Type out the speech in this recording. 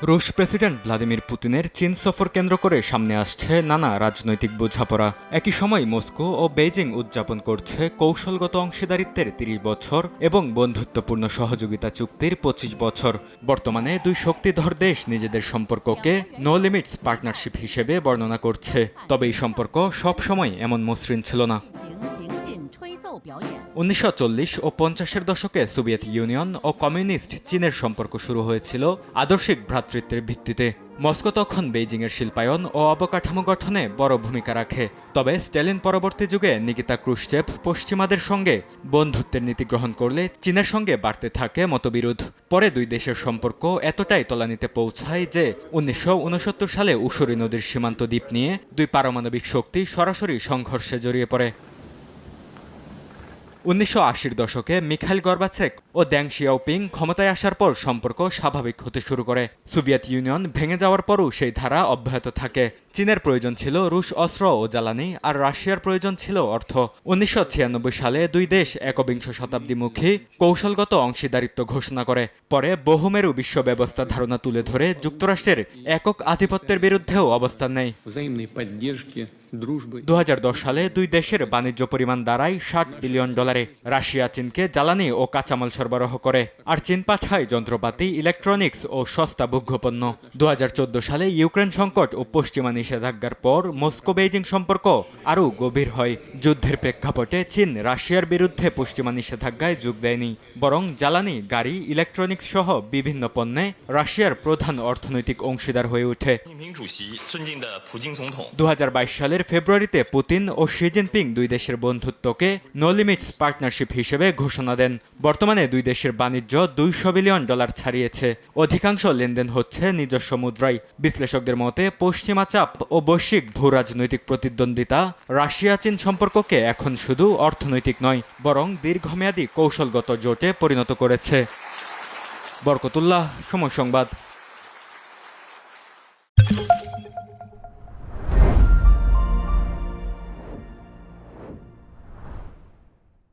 রুশ president Vladimir পুতিনের চীন সফর কেন্দ্র করে সামনে আসছে নানা রাজনৈতিক বোঝাপড়া। একই সময় মস্কো ও বেইজিং উদযাপন করছে কৌশলগত অংশীদারিত্বের ৩০ বছর এবং বন্ধুত্বপূর্ণ সহযোগিতা চুক্তির ২৫ বছর। বর্তমানে দুই শক্তিধর দেশ নিজেদের সম্পর্ককে নো লিমিটস পার্টনারশিপ হিসেবে বর্ণনা করছে। তবে এই সম্পর্ক সবসময় এমন মসৃণ ছিল না। ১৯৪০ ও ৫০-এর দশকে সোভিয়েত ইউনিয়ন ও কমিউনিস্ট চীনের সম্পর্ক শুরু হয়েছিল আদর্শিক ভ্রাতৃত্বের ভিত্তিতে। মস্কো তখন বেইজিংয়ের শিল্পায়ন ও অবকাঠামো গঠনে বড় ভূমিকা রাখে। তবে স্ট্যালিন পরবর্তী যুগে নিকিতা ক্রুশচেভ পশ্চিমাদের সঙ্গে বন্ধুত্বের নীতি গ্রহণ করলে চীনের সঙ্গে বাড়তে থাকে মতবিরোধ। পরে দুই দেশের সম্পর্ক এতটাই তলানিতে পৌঁছায় যে ১৯৬৯ সালে উসুরি নদীর সীমান্ত দ্বীপ নিয়ে দুই পারমাণবিক শক্তি সরাসরি সংঘর্ষে জড়িয়ে পড়ে। ১৯৮০-র দশকে মিখাইল গর্বাচেভ ও দ্যাং শিয়াওপিং ক্ষমতায় আসার পর সম্পর্ক স্বাভাবিক হতে শুরু করে। সোভিয়েত ইউনিয়ন ভেঙে যাওয়ার পরও সেই ধারা অব্যাহত থাকে। চীনের প্রয়োজন ছিল রুশ অস্ত্র ও জ্বালানি, আর রাশিয়ার প্রয়োজন ছিল অর্থ। ১৯৯৬ সালে দুই দেশ একবিংশ শতাব্দীমুখী কৌশলগত অংশীদারিত্ব ঘোষণা করে। পরে বহুমেরু বিশ্ব ব্যবস্থা ধারণা তুলে ধরে যুক্তরাষ্ট্রের একক আধিপত্যের বিরুদ্ধেও অবস্থান নেয়। ২০১০ সালে দুই দেশের বাণিজ্য পরিমাণ দাঁড়ায় $৬০ বিলিয়ন। রাশিয়া চীনকে জ্বালানি ও কাঁচামাল সরবরাহ করে, আর চীন পাঠায় যন্ত্রপাতি, ইলেকট্রনিক্স ও সস্তা ভোগ্যপণ্য। ২০১৪ সালে ইউক্রেন সংকট ও পশ্চিমা নিষেধাজ্ঞার পর মস্কো বেইজিং সম্পর্ক আরও গভীর হয়। যুদ্ধের প্রেক্ষাপটে চীন রাশিয়ার বিরুদ্ধে পশ্চিমা নিষেধাজ্ঞায় যোগ দেয়নি, বরং জ্বালানি, গাড়ি, ইলেকট্রনিক্স সহ বিভিন্ন পণ্যে রাশিয়ার প্রধান অর্থনৈতিক অংশীদার হয়ে ওঠে। ২০২২ সালের ফেব্রুয়ারিতে পুতিন ও শি জিনপিং দুই দেশের বন্ধুত্বকে নো লিমিটস পার্টনারশিপ হিসেবে ঘোষণা দেন। বর্তমানে দুই দেশের বাণিজ্য $২০০ বিলিয়ন ছাড়িয়েছে। অধিকাংশ লেনদেন হচ্ছে নিজস্ব মুদ্রায়। বিশ্লেষকদের মতে পশ্চিমা চাপ ও বৈশ্বিক ভূরাজনৈতিক প্রতিদ্বন্দ্বিতা রাশিয়া চীন সম্পর্ককে এখন শুধু অর্থনৈতিক নয়, বরং দীর্ঘমেয়াদী কৌশলগত জোটে পরিণত করেছে। বরকতুল্লাহ, সময় সংবাদ।